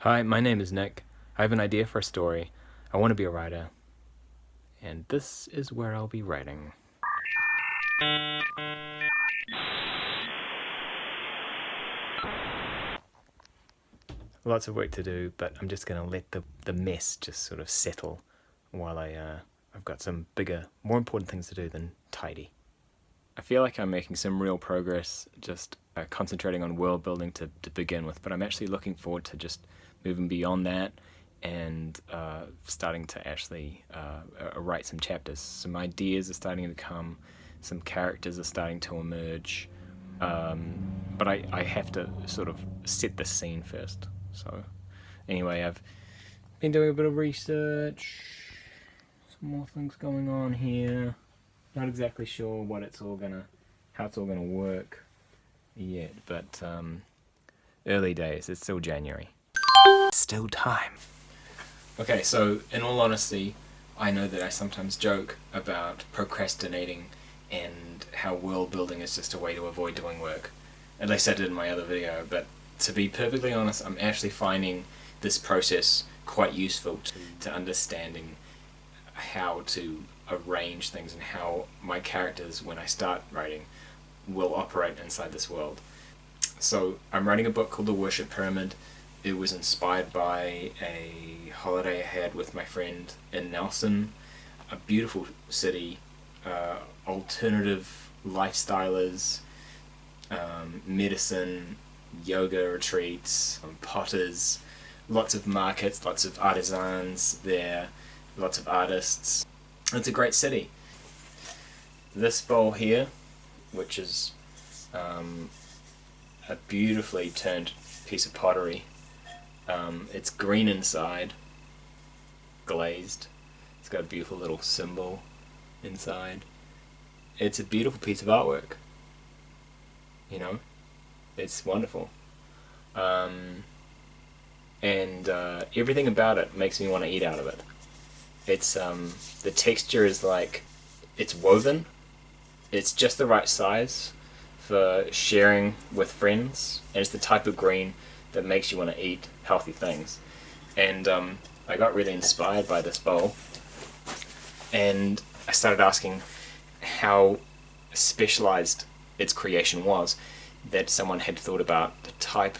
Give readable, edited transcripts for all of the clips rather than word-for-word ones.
Hi, my name is Nick. I have an idea for a story. I want to be a writer. And this is where I'll be writing. Lots of work to do, but I'm just going to let the mess just sort of settle while I've got some bigger, more important things to do than tidy. I feel like I'm making some real progress just concentrating on world building to begin with, but I'm actually looking forward to just moving beyond that and starting to actually write some chapters. Some ideas are starting to come, some characters are starting to emerge, but I have to sort of set the scene first. So anyway, I've been doing a bit of research, some more things going on here. Not exactly sure how it's all gonna work yet, but early days. It's still January. Still time. Okay, so in all honesty, I know that I sometimes joke about procrastinating and how world building is just a way to avoid doing work. At least I did in my other video, but to be perfectly honest, I'm actually finding this process quite useful to understanding how to arrange things and how my characters, when I start writing, will operate inside this world. So I'm writing a book called The Worship Pyramid. It was inspired by a holiday I had with my friend in Nelson, a beautiful city, alternative lifestylers, medicine, yoga retreats, potters, lots of markets, lots of artisans there, lots of artists. It's a great city. This bowl here, which is a beautifully turned piece of pottery, it's green inside, glazed. It's got a beautiful little symbol inside. It's a beautiful piece of artwork. You know, it's wonderful. And everything about it makes me want to eat out of it. It's the texture is like it's woven. It's just the right size for sharing with friends, and it's the type of green that makes you want to eat healthy things. And I got really inspired by this bowl, and I started asking how specialized its creation was, that someone had thought about the type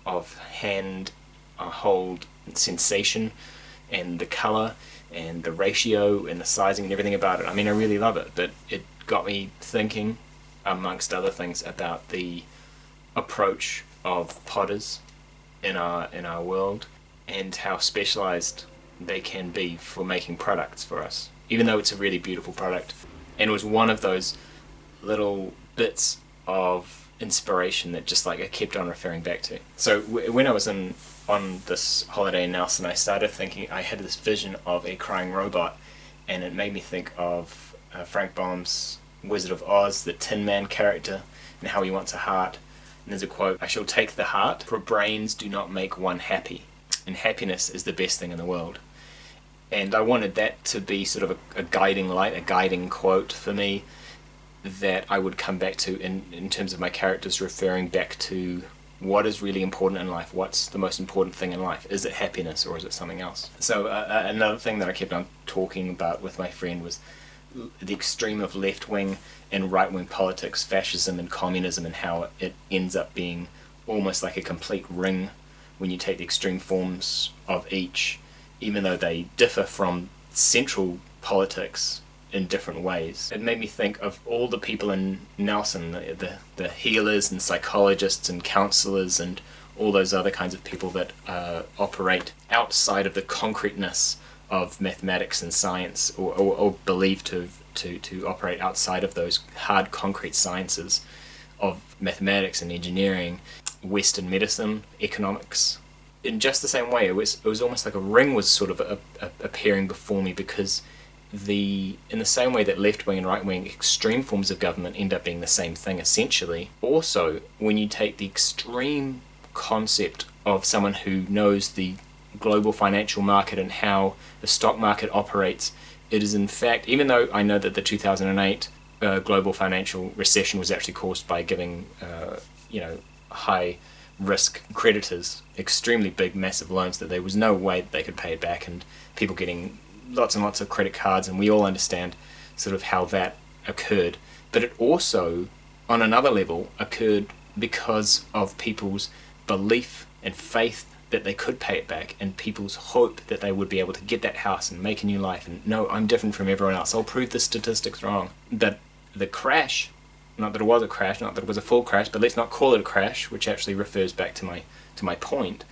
of hand hold sensation and the color and the ratio and the sizing and everything about it. I mean, I really love it, but it got me thinking, amongst other things, about the approach of potters in our world and how specialized they can be for making products for us, even though it's a really beautiful product. And it was one of those little bits of inspiration that just like I kept on referring back to. So when I was on this holiday in Nelson, I started thinking, I had this vision of a crying robot, and it made me think of Frank Baum's Wizard of Oz, the Tin Man character, and how he wants a heart. And there's a quote, "I shall take the heart, for brains do not make one happy, and happiness is the best thing in the world." And I wanted that to be sort of a guiding light, a guiding quote for me that I would come back to in terms of my characters, referring back to what is really important in life. What's the most important thing in life? Is it happiness or is it something else? So another thing that I kept on talking about with my friend was the extreme of left-wing and right-wing politics, fascism and communism, and how it ends up being almost like a complete ring when you take the extreme forms of each, even though they differ from central politics in different ways. It made me think of all the people in Nelson, the healers and psychologists and counselors and all those other kinds of people that operate outside of the concreteness of mathematics and science, or believed to operate outside of those hard concrete sciences of mathematics and engineering, Western medicine, economics. In just the same way, it was almost like a ring was sort of appearing before me, because in the same way that left-wing and right-wing extreme forms of government end up being the same thing essentially, also when you take the extreme concept of someone who knows the global financial market and how the stock market operates, it is in fact, even though I know that the 2008 global financial recession was actually caused by giving high risk creditors extremely big, massive loans that there was no way that they could pay it back, and people getting lots and lots of credit cards, and we all understand sort of how that occurred. But it also, on another level, occurred because of people's belief and faith that they could pay it back, and people's hope that they would be able to get that house and make a new life, and no, I'm different from everyone else, I'll prove the statistics wrong. That the crash, not that it was a crash, not that it was a full crash, but let's not call it a crash, which actually refers back to my point,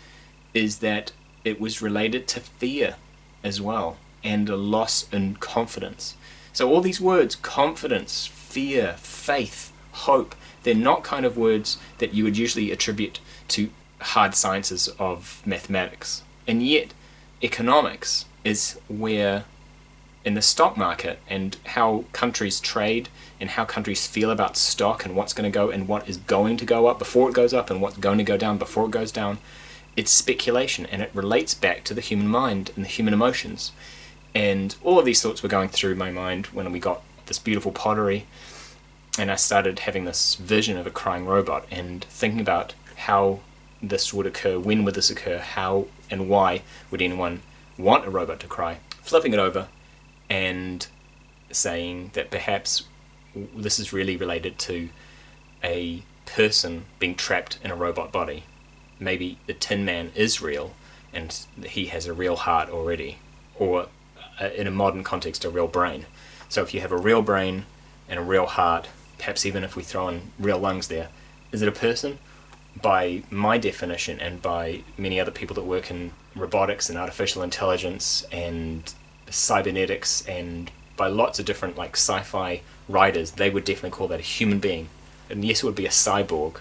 is that it was related to fear as well, and a loss in confidence. So all these words, confidence, fear, faith, hope, they're not kind of words that you would usually attribute to hard sciences of mathematics. And yet, economics is where, in the stock market and how countries trade and how countries feel about stock and what's going to go and what is going to go up before it goes up and what's going to go down before it goes down, it's speculation, and it relates back to the human mind and the human emotions. And all of these thoughts were going through my mind when we got this beautiful pottery, and I started having this vision of a crying robot and thinking about how this would occur, when would this occur, how and why would anyone want a robot to cry. Flipping it over and saying that perhaps this is really related to a person being trapped in a robot body. Maybe the Tin Man is real and he has a real heart already, or in a modern context, a real brain. So if you have a real brain and a real heart, perhaps even if we throw in real lungs there, is it a person? By my definition, and by many other people that work in robotics and artificial intelligence and cybernetics, and by lots of different like sci-fi writers, they would definitely call that a human being. And yes, it would be a cyborg,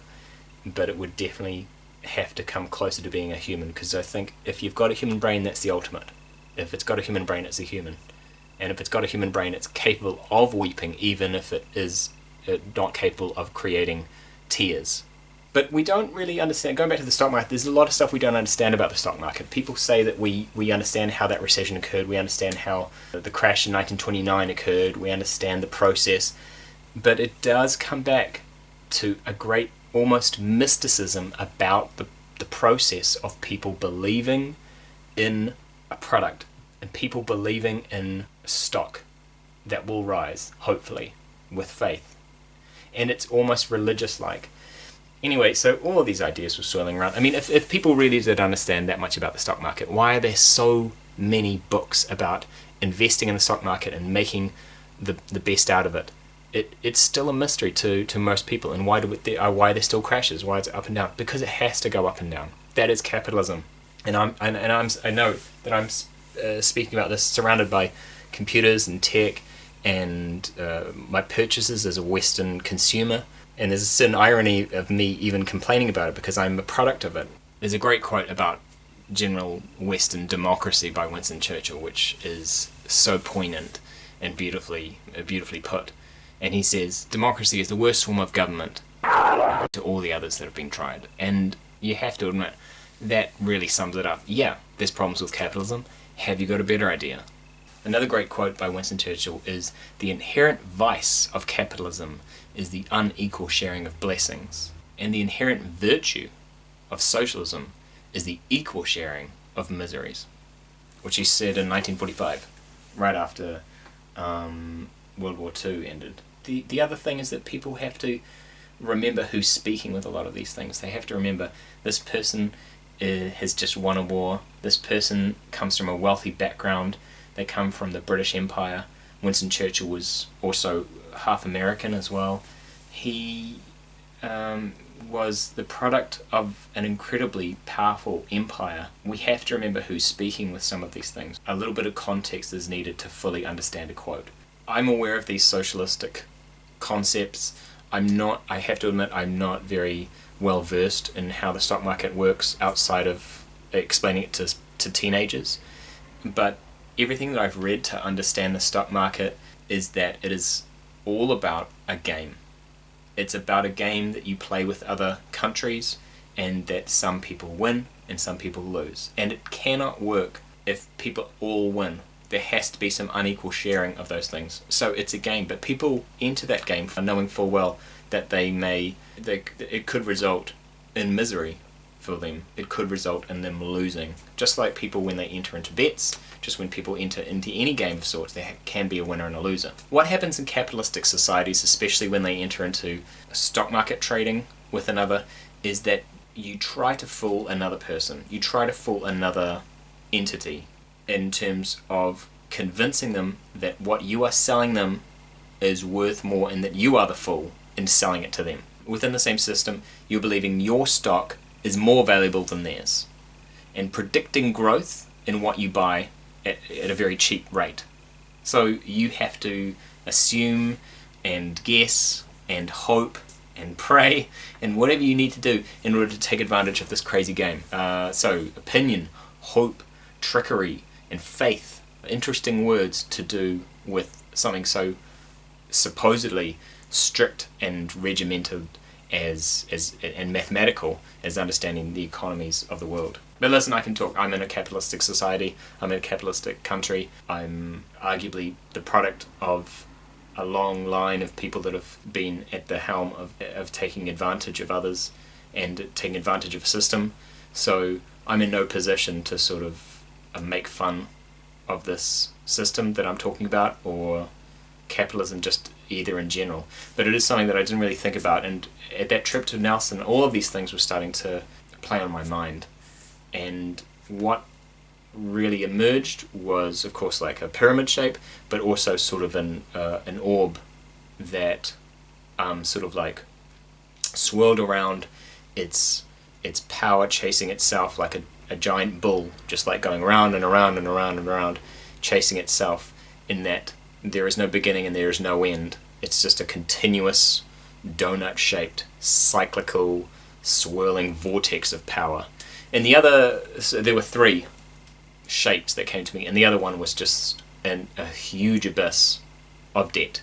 but it would definitely have to come closer to being a human, because I think if you've got a human brain, that's the ultimate. If it's got a human brain, it's a human. And if it's got a human brain, it's capable of weeping, even if it is not capable of creating tears. But we don't really understand, going back to the stock market, there's a lot of stuff we don't understand about the stock market. People say that we understand how that recession occurred, we understand how the crash in 1929 occurred, we understand the process, but it does come back to a great almost mysticism about the process of people believing in a product and people believing in stock that will rise, hopefully, with faith. And it's almost religious-like. Anyway, so all of these ideas were swirling around. I mean, if people really did understand that much about the stock market, why are there so many books about investing in the stock market and making the best out of it? It's still a mystery to most people. And why there still crashes? Why is it up and down? Because it has to go up and down. That is capitalism. And I know that I'm speaking about this surrounded by computers and tech and my purchases as a Western consumer. And there's a certain irony of me even complaining about it because I'm a product of it. There's a great quote about general Western democracy by Winston Churchill, which is so poignant and beautifully put. And he says, democracy is the worst form of government to all the others that have been tried. And you have to admit, that really sums it up. Yeah, there's problems with capitalism. Have you got a better idea? Another great quote by Winston Churchill is, the inherent vice of capitalism is the unequal sharing of blessings, and the inherent virtue of socialism is the equal sharing of miseries, which he said in 1945, right after World War II ended. The other thing is that people have to remember who's speaking with a lot of these things. They have to remember this person has just won a war, this person comes from a wealthy background, they come from the British Empire. Winston Churchill was also half American as well. He was the product of an incredibly powerful empire. We have to remember who's speaking with some of these things. A little bit of context is needed to fully understand a quote. I'm aware of these socialistic concepts. I have to admit, I'm not very well versed in how the stock market works outside of explaining it to teenagers. But everything that I've read to understand the stock market is that it is all about a game. It's about a game that you play with other countries, and that some people win and some people lose. And it cannot work if people all win. There has to be some unequal sharing of those things. So it's a game, but people enter that game knowing full well that it could result in misery. for them. It could result in them losing. Just like people when they enter into bets, just when people enter into any game of sorts, there can be a winner and a loser. What happens in capitalistic societies, especially when they enter into stock market trading with another, is that you try to fool another person. You try to fool another entity in terms of convincing them that what you are selling them is worth more and that you are the fool in selling it to them. Within the same system, you're believing your stock is more valuable than theirs and predicting growth in what you buy at a very cheap rate. So you have to assume and guess and hope and pray and whatever you need to do in order to take advantage of this crazy game. So opinion, hope, trickery, and faith. Interesting words to do with something so supposedly strict and regimented and mathematical as understanding the economies of the world. But listen, I can talk. I'm in a capitalistic society. I'm in a capitalistic country. I'm arguably the product of a long line of people that have been at the helm of taking advantage of others and taking advantage of a system. So I'm in no position to sort of make fun of this system that I'm talking about, or capitalism just either in general. But it is something that I didn't really think about, and at that trip to Nelson, all of these things were starting to play on my mind. And what really emerged was, of course, like a pyramid shape, but also sort of an orb that sort of like swirled around its power, chasing itself like a giant bull, just like going around and around and around and around, chasing itself, in that there is no beginning and there is no end. It's just a continuous donut-shaped, cyclical, swirling vortex of power. And the other, so there were three shapes that came to me, and the other one was just a huge abyss of debt.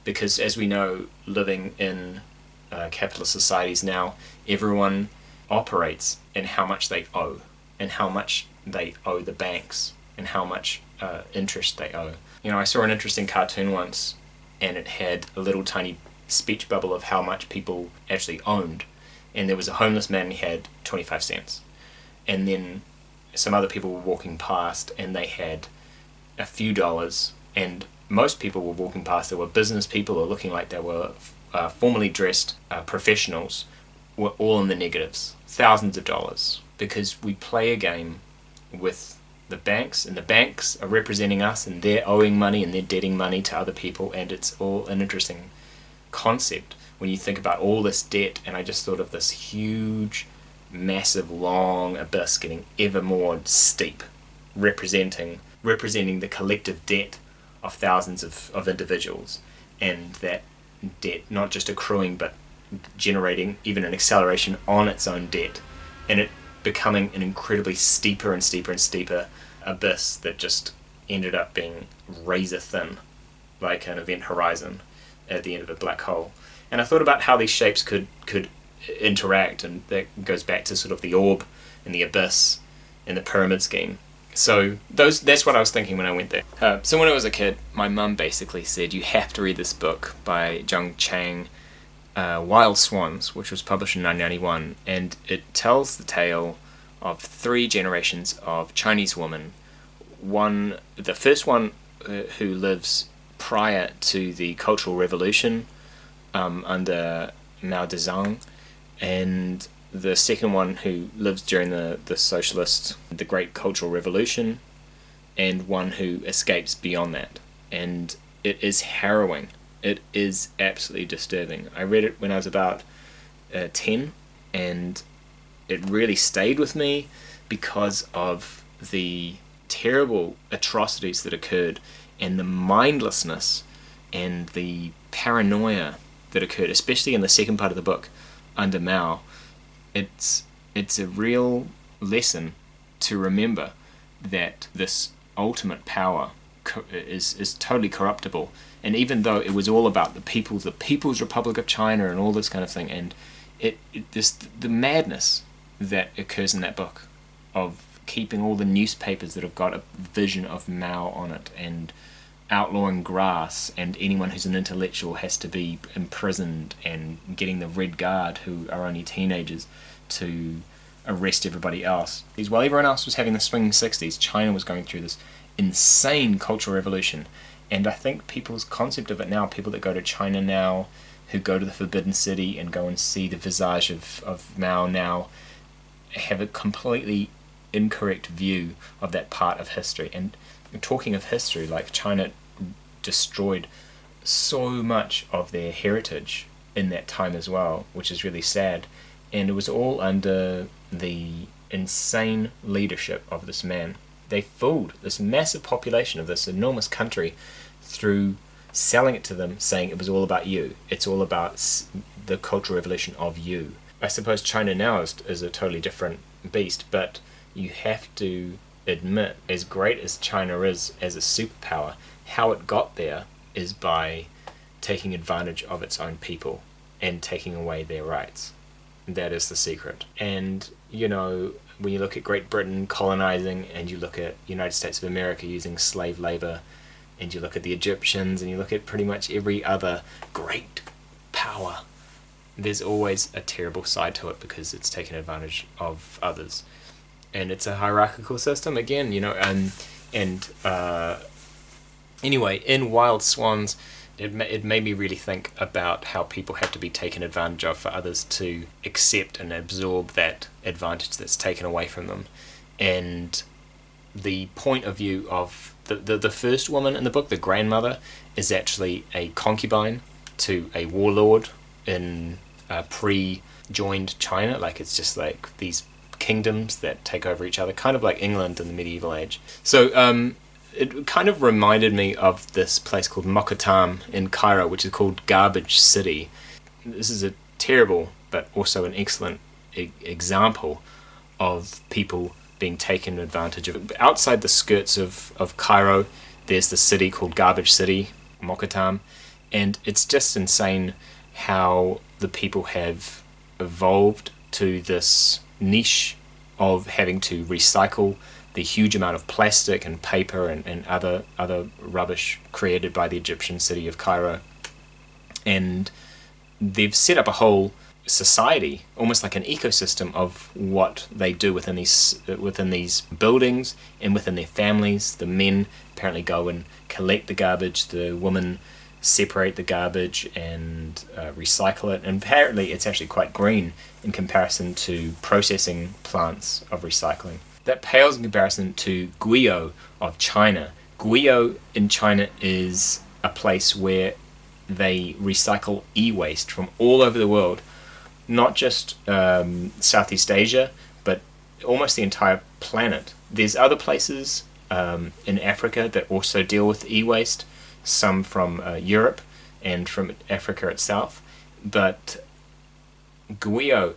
Because as we know, living in capitalist societies now, everyone operates in how much they owe, and how much they owe the banks, and how much interest they owe. You know, I saw an interesting cartoon once, and it had a little tiny speech bubble of how much people actually owned. And there was a homeless man, and he had 25 cents. And then some other people were walking past, and they had a few dollars. And most people were walking past, there were business people or looking like they were formally dressed professionals, were all in the negatives, thousands of dollars. Because we play a game with the banks, and the banks are representing us, and they're owing money and they're debting money to other people, and it's all an interesting concept when you think about all this debt. And I just thought of this huge, massive, long abyss getting ever more steep, representing the collective debt of thousands of individuals, and that debt not just accruing but generating even an acceleration on its own debt, and it becoming an incredibly steeper and steeper and steeper abyss that just ended up being razor thin, like an event horizon at the end of a black hole. And I thought about how these shapes could interact, and that goes back to sort of the orb and the abyss and the pyramid scheme. So that's what I was thinking when I went there. So when I was a kid, my mum basically said, you have to read this book by Zheng Chang, Wild Swans, which was published in 1991, and it tells the tale of three generations of Chinese women. The first one who lives prior to the Cultural Revolution under Mao Zedong, and the second one who lives during the Great Cultural Revolution, and one who escapes beyond that. And it is harrowing. It is absolutely disturbing. I read it when I was about 10, and it really stayed with me because of the terrible atrocities that occurred, and the mindlessness and the paranoia that occurred, especially in the second part of the book under Mao. It's a real lesson to remember that this ultimate power is totally corruptible. And even though it was all about the People's Republic of China and all this kind of thing, and the madness that occurs in that book of keeping all the newspapers that have got a vision of Mao on it, and outlawing grass, and anyone who's an intellectual has to be imprisoned, and getting the Red Guard, who are only teenagers, to arrest everybody else. Because while everyone else was having the swinging 60s, China was going through this insane cultural revolution. And I think people's concept of it now, people that go to China now, who go to the Forbidden City and go and see the visage of Mao now, have a completely incorrect view of that part of history. And talking of history, like, China destroyed so much of their heritage in that time as well, which is really sad. And it was all under the insane leadership of this man. They fooled this massive population of this enormous country through selling it to them, saying it was all about you. It's all about the cultural revolution of you. I suppose China now is a totally different beast, but you have to admit, as great as China is as a superpower, how it got there is by taking advantage of its own people and taking away their rights. That is the secret. And, you know, when you look at Great Britain colonizing, and you look at United States of America using slave labor, and you look at the Egyptians, and you look at pretty much every other great power, there's always a terrible side to it because it's taken advantage of others. And it's a hierarchical system again, you know. Anyway, in Wild Swans, it made me really think about how people have to be taken advantage of for others to accept and absorb that advantage that's taken away from them. And the point of view of the first woman in the book, the grandmother, is actually a concubine to a warlord in pre-joined China. Like, it's just like these kingdoms that take over each other, kind of like England in the medieval age. So it kind of reminded me of this place called Mokattam in Cairo, which is called Garbage City. This is a terrible but also an excellent example of people being taken advantage of. Outside the skirts of Cairo, there's the city called Garbage City, Mokattam, and it's just insane how the people have evolved to this niche of having to recycle the huge amount of plastic and paper and other rubbish created by the Egyptian city of Cairo. And they've set up a whole society, almost like an ecosystem of what they do within these buildings and within their families. The men apparently go and collect the garbage, the women separate the garbage and recycle it, and apparently it's actually quite green in comparison to processing plants of recycling. That pales in comparison to Guiyou of China. Guiyou in China is a place where they recycle e-waste from all over the world, not just Southeast Asia, but almost the entire planet. There's other places in Africa that also deal with e-waste, some from Europe and from Africa itself, but Guiyou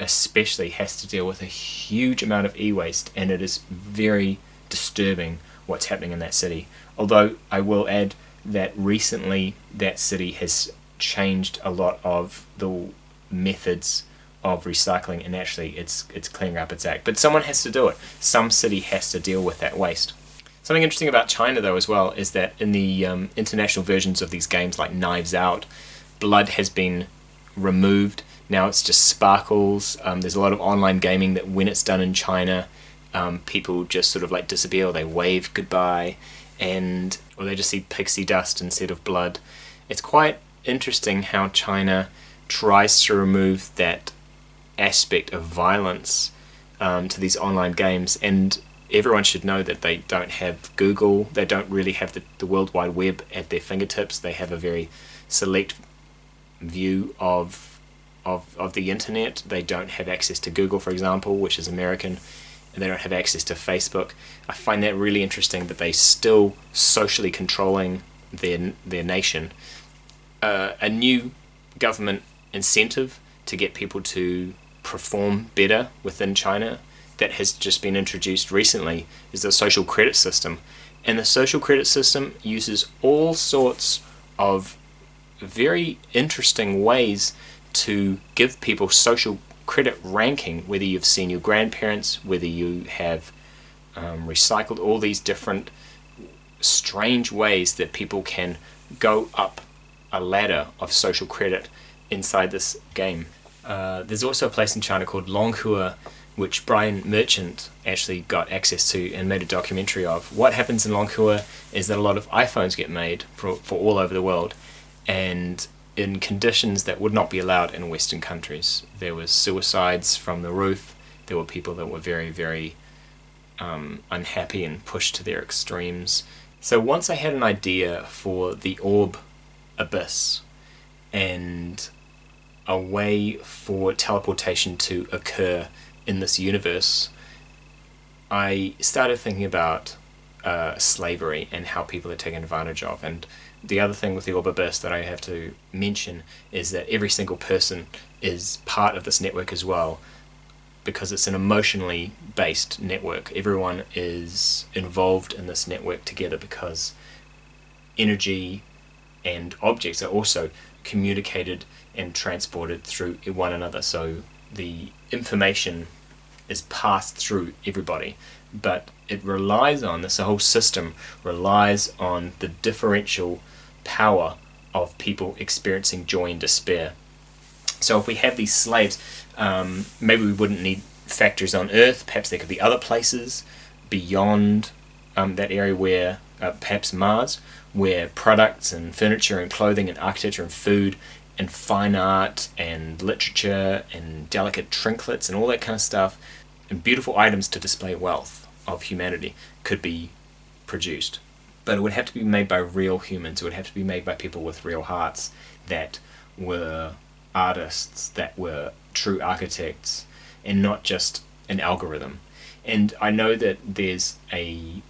especially has to deal with a huge amount of e-waste, and it is very disturbing what's happening in that city. Although I will add that recently that city has changed a lot of the methods of recycling, and actually it's cleaning up its act. But someone has to do it. Some city has to deal with that waste. Something interesting about China, though, as well, is that in the international versions of these games like Knives Out, blood has been removed. Now it's just sparkles. There's a lot of online gaming that when it's done in China, people just sort of like disappear, or they wave goodbye, or they just see pixie dust instead of blood. It's quite interesting how China tries to remove that aspect of violence to these online games, and everyone should know that they don't have Google, they don't really have the World Wide Web at their fingertips. They have a very select view of the internet. They don't have access to Google, for example, which is American, and they don't have access to Facebook. I find that really interesting, that they still socially controlling their nation. A new government incentive to get people to perform better within China that has just been introduced recently is the social credit system. And the social credit system uses all sorts of very interesting ways to give people social credit ranking, whether you've seen your grandparents, whether you have recycled, all these different strange ways that people can go up a ladder of social credit inside this game. There's also a place in China called Longhua, which Brian Merchant actually got access to and made a documentary of. What happens in Longkua is that a lot of iPhones get made for all over the world, and in conditions that would not be allowed in Western countries. There was suicides from the roof. There were people that were very, very unhappy and pushed to their extremes. So once I had an idea for the orb abyss and a way for teleportation to occur in this universe, I started thinking about slavery and how people are taken advantage of. And the other thing with the orb abyss that I have to mention is that every single person is part of this network as well, because it's an emotionally based network. Everyone is involved in this network together because energy and objects are also communicated and transported through one another. So the information is passed through everybody, but it relies on, this whole system relies on the differential power of people experiencing joy and despair. So if we have these slaves, maybe we wouldn't need factories on Earth. Perhaps there could be other places beyond that area where, perhaps Mars, where products and furniture and clothing and architecture and food and fine art and literature and delicate trinkets and all that kind of stuff and beautiful items to display wealth of humanity could be produced. But it would have to be made by real humans. It would have to be made by people with real hearts that were artists, that were true architects, and not just an algorithm. And I know that there's a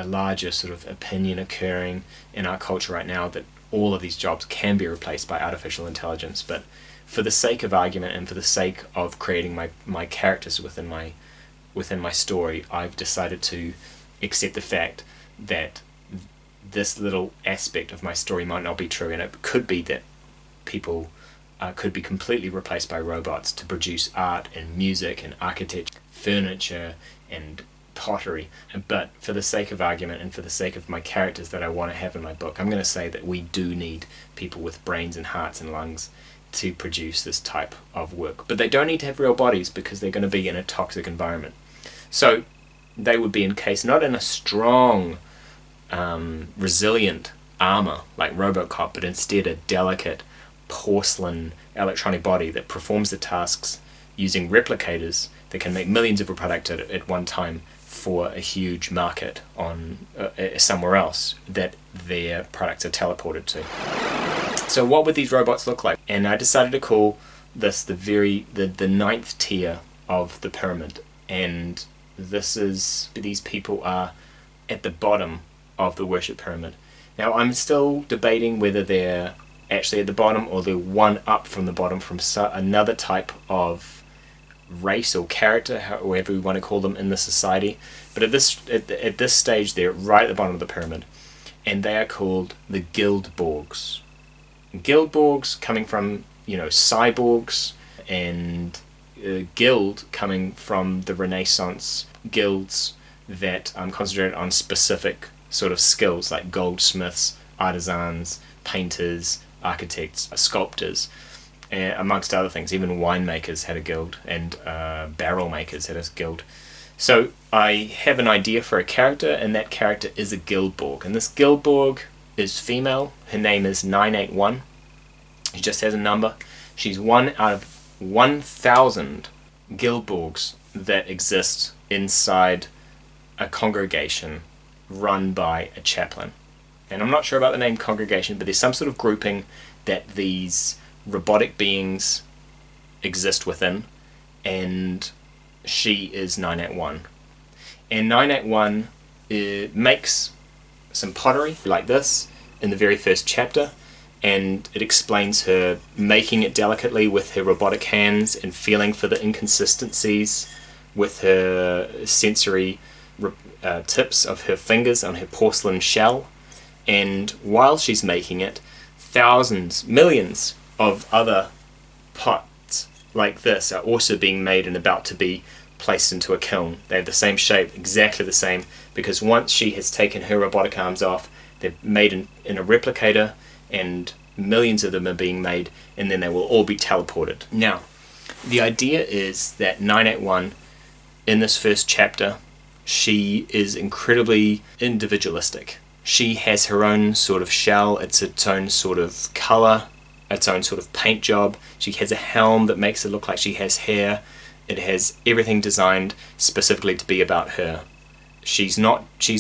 larger sort of opinion occurring in our culture right now that all of these jobs can be replaced by artificial intelligence, but for the sake of argument and for the sake of creating my characters within my story, I've decided to accept the fact that this little aspect of my story might not be true, and it could be that people could be completely replaced by robots to produce art and music and architecture, furniture and pottery. But for the sake of argument and for the sake of my characters that I want to have in my book, I'm going to say that we do need people with brains and hearts and lungs to produce this type of work. But they don't need to have real bodies because they're going to be in a toxic environment. So they would be encased not in a strong, resilient armor like Robocop, but instead a delicate porcelain electronic body that performs the tasks using replicators that can make millions of a product at one time for a huge market on somewhere else that their products are teleported to. So what would these robots look like? And I decided to call this the ninth tier of the pyramid, and these people are at the bottom of the worship pyramid. Now I'm still debating whether they're actually at the bottom or they're one up from the bottom from another type of race or character, however we want to call them in the society. But at this stage they're right at the bottom of the pyramid, and they are called the Guildborgs. Guildborgs coming from cyborgs, and guild coming from the Renaissance guilds that concentrated on specific sort of skills like goldsmiths, artisans, painters, architects, sculptors, amongst other things. Even winemakers had a guild, and barrel makers had a guild. So I have an idea for a character, and that character is a Guildborg. And this Guildborg is female. Her name is 981. She just has a number. She's one out of 1,000 Guildborgs that exist inside a congregation run by a chaplain. And I'm not sure about the name congregation, but there's some sort of grouping that these robotic beings exist within, and she is 981. And 981 makes some pottery like this in the very first chapter, and it explains her making it delicately with her robotic hands and feeling for the inconsistencies with her sensory tips of her fingers on her porcelain shell. And while she's making it, thousands, millions of other pots like this are also being made and about to be placed into a kiln. They have the same shape, exactly the same, because once she has taken her robotic arms off, they're made in a replicator, and millions of them are being made, and then they will all be teleported. Now, The idea is that 981, in this first chapter, she is incredibly individualistic. She has her own sort of shell, it's its own sort of colour, its own sort of paint job. She has a helm that makes it look like she has hair. It has everything designed specifically to be about her. She's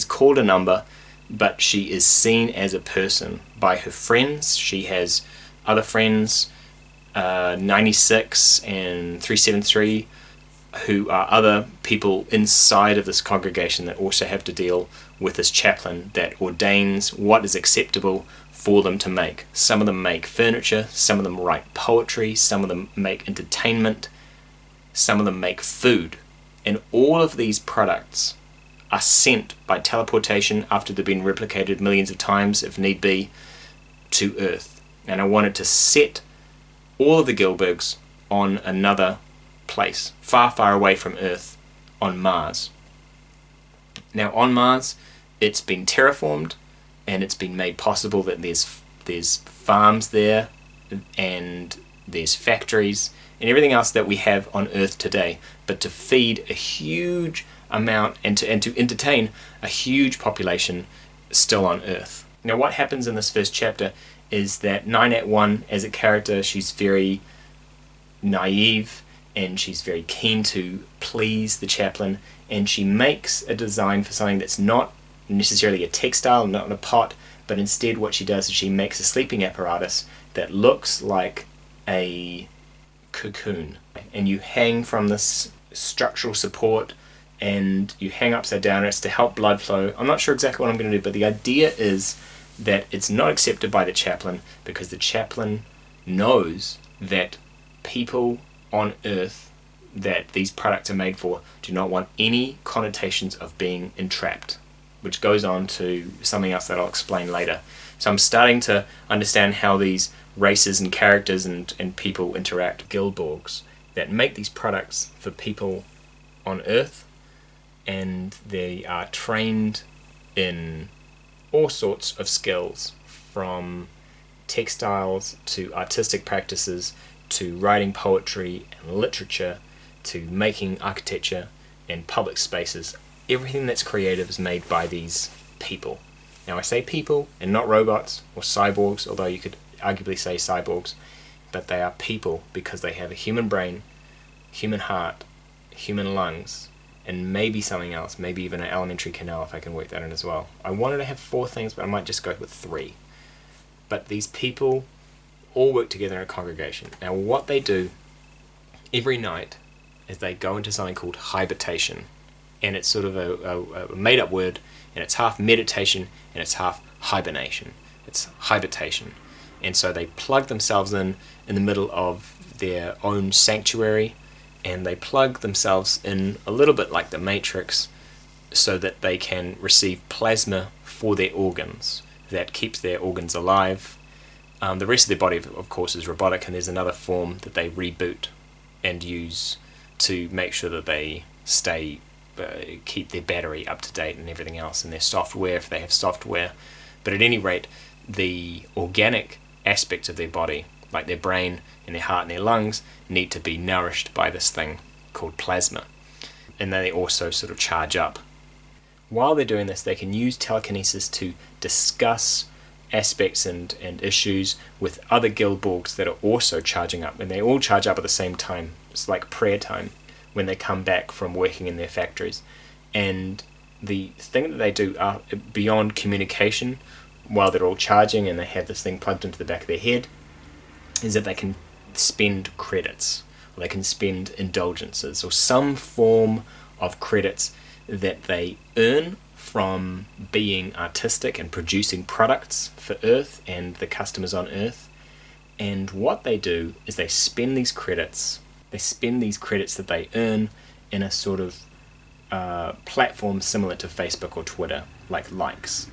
called a number, but she is seen as a person by her friends. She has other friends, 96 and 373, who are other people inside of this congregation that also have to deal with this chaplain that ordains what is acceptable for them to make. Some of them make furniture, some of them write poetry, some of them make entertainment, some of them make food. And all of these products are sent by teleportation after they've been replicated millions of times, if need be, to Earth. And I wanted to set all of the Guildborgs on another place, far, far away from Earth, on Mars. Now, on Mars, it's been terraformed, and it's been made possible that there's farms there, and there's factories, and everything else that we have on Earth today, but to feed a huge amount and to entertain a huge population still on Earth. Now, what happens in this first chapter is that 981, as a character, she's very naive, and she's very keen to please the chaplain, and she makes a design for something that's not necessarily a textile, not a pot, but instead what she does is she makes a sleeping apparatus that looks like a cocoon, and you hang from this structural support and you hang upside down, and it's to help blood flow. I'm not sure exactly what I'm going to do, but the idea is that it's not accepted by the chaplain because the chaplain knows that people on Earth that these products are made for do not want any connotations of being entrapped, which goes on to something else that I'll explain later. So I'm starting to understand how these races and characters and people interact. Guildborgs that make these products for people on Earth, and they are trained in all sorts of skills, from textiles to artistic practices to writing poetry and literature to making architecture and public spaces. Everything that's creative is made by these people. Now, I say people and not robots or cyborgs, although you could arguably say cyborgs, but they are people because they have a human brain, human heart, human lungs, and maybe something else, maybe even an alimentary canal if I can work that in as well. I wanted to have 4 things, but I might just go with 3. But these people all work together in a congregation. Now, what they do every night is they go into something called Hibertation, and it's sort of a made-up word, and it's half meditation and it's half hibernation. It's Hibertation. And so they plug themselves in the middle of their own sanctuary, and they plug themselves in a little bit like the Matrix so that they can receive plasma for their organs that keeps their organs alive. The rest of their body, of course, is robotic, and there's another form that they reboot and use to make sure that they keep their battery up to date and everything else, and their software if they have software. But at any rate, the organic aspects of their body, like their brain and their heart and their lungs, need to be nourished by this thing called plasma. And then they also sort of charge up. While they're doing this, they can use telekinesis to discuss aspects and issues with other Guildborgs that are also charging up, and they all charge up at the same time. It's like prayer time when they come back from working in their factories. And the thing that they do are beyond communication while they're all charging and they have this thing plugged into the back of their head, is that they can spend credits, or they can spend indulgences, or some form of credits that they earn from being artistic and producing products for Earth and the customers on Earth. And what they do is they spend these credits that they earn in a sort of platform similar to Facebook or Twitter, like likes.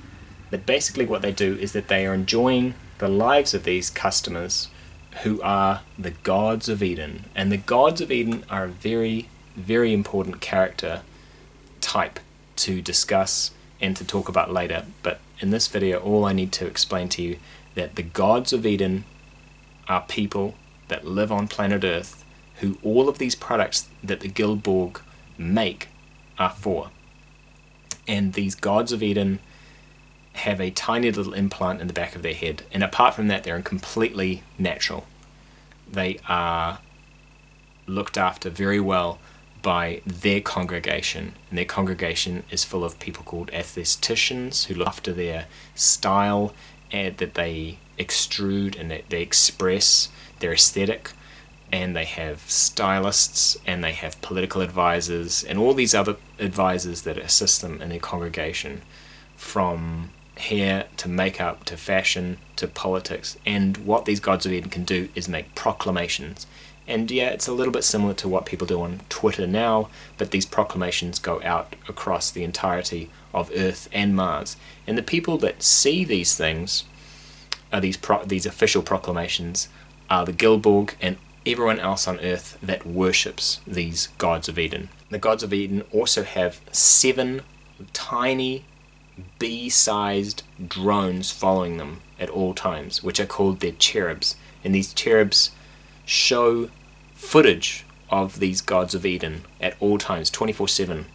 But basically what they do is that they are enjoying the lives of these customers who are the gods of Eden. And the gods of Eden are a very, very important character type to discuss and to talk about later. But in this video, all I need to explain to you that the gods of Eden are people that live on planet Earth who all of these products that the Guildborg make are for. And these gods of Eden have a tiny little implant in the back of their head, and apart from that, they're completely natural. They are looked after very well by their congregation, and their congregation is full of people called aestheticians who look after their style and that they extrude and that they express their aesthetic, and they have stylists and they have political advisors and all these other advisors that assist them in their congregation, from hair to makeup to fashion to politics. And what these gods of Eden can do is make proclamations. And yeah, it's a little bit similar to what people do on Twitter now, but these proclamations go out across the entirety of Earth and Mars. And the people that see these things, are these official proclamations, are the Guildborg and everyone else on Earth that worships these gods of Eden. The gods of Eden also have 7 tiny bee-sized drones following them at all times, which are called their cherubs. And these cherubs show footage of these gods of Eden at all times, 24/7,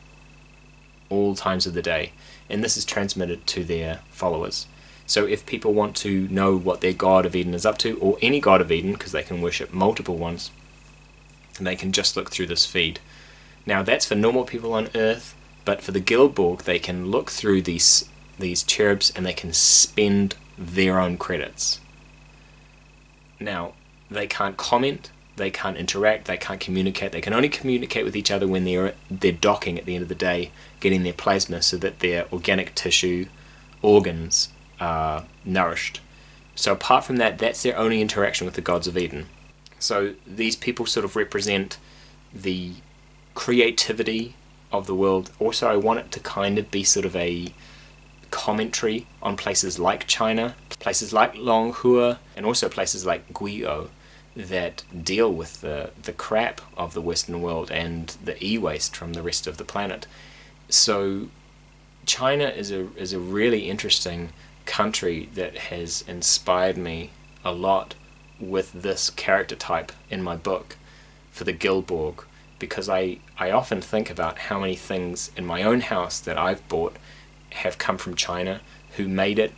all times of the day, and this is transmitted to their followers. So if people want to know what their god of Eden is up to, or any god of Eden, because they can worship multiple ones, they can just look through this feed. Now that's for normal people on Earth, but for the Guildborg, they can look through these cherubs and they can spend their own credits. Now, they can't comment, they can't interact, they can't communicate. They can only communicate with each other when they're docking at the end of the day, getting their plasma so that their organic tissue, organs are nourished. So apart from that, that's their only interaction with the gods of Eden. So these people sort of represent the creativity of the world. Also, I want it to kind of be sort of a commentary on places like China, places like Longhua, and also places like Guio that deal with the crap of the Western world and the e-waste from the rest of the planet. So China is a really interesting country that has inspired me a lot with this character type in my book for the Guildborg, because I often think about how many things in my own house that I've bought have come from China, who made it,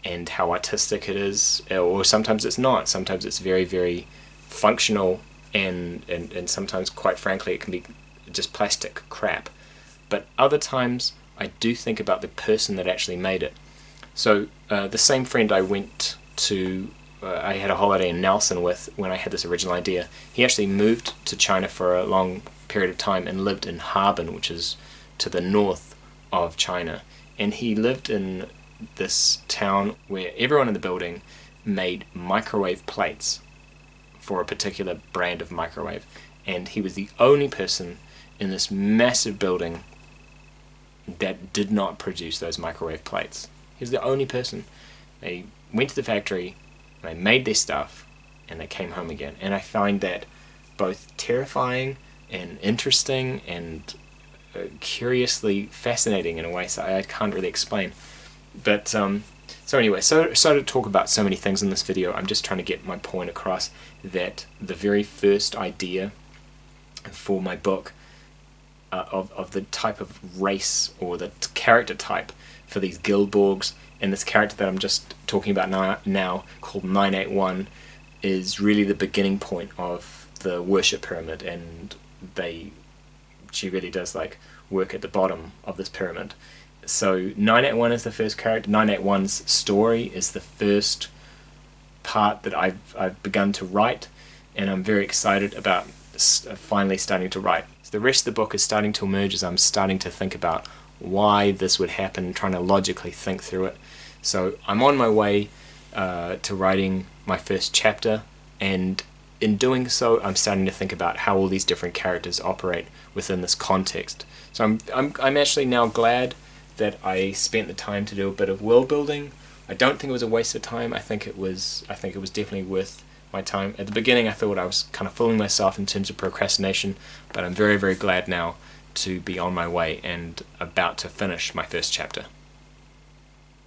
and how artistic it is, or sometimes it's not. Sometimes it's very, very functional, and sometimes, quite frankly, it can be just plastic crap. But other times, I do think about the person that actually made it. So the same friend I went to, I had a holiday in Nelson with when I had this original idea, he actually moved to China for a long period of time and lived in Harbin, which is to the north of China. And he lived in this town where everyone in the building made microwave plates for a particular brand of microwave, and he was the only person in this massive building that did not produce those microwave plates. He was the only person. They went to the factory, they made their stuff, and they came home again. And I find that both terrifying and interesting and curiously fascinating in a way, so I can't really explain. But so anyway, so to talk about so many things in this video, I'm just trying to get my point across that the very first idea for my book of the type of race or the character type for these Guildborgs, and this character that I'm just talking about now called 981 is really the beginning point of the worship pyramid, and she really does like work at the bottom of this pyramid. So 981 is the first character. 981's story is the first part that I've begun to write, and I'm very excited about finally starting to write. So the rest of the book is starting to emerge as I'm starting to think about why this would happen, trying to logically think through it. So I'm on my way to writing my first chapter, and in doing so I'm starting to think about how all these different characters operate within this context. So I'm actually now glad that I spent the time to do a bit of world building. I don't think it was a waste of time. I think it was definitely worth my time. At the beginning I thought I was kind of fooling myself in terms of procrastination, but I'm very, very glad now to be on my way and about to finish my first chapter.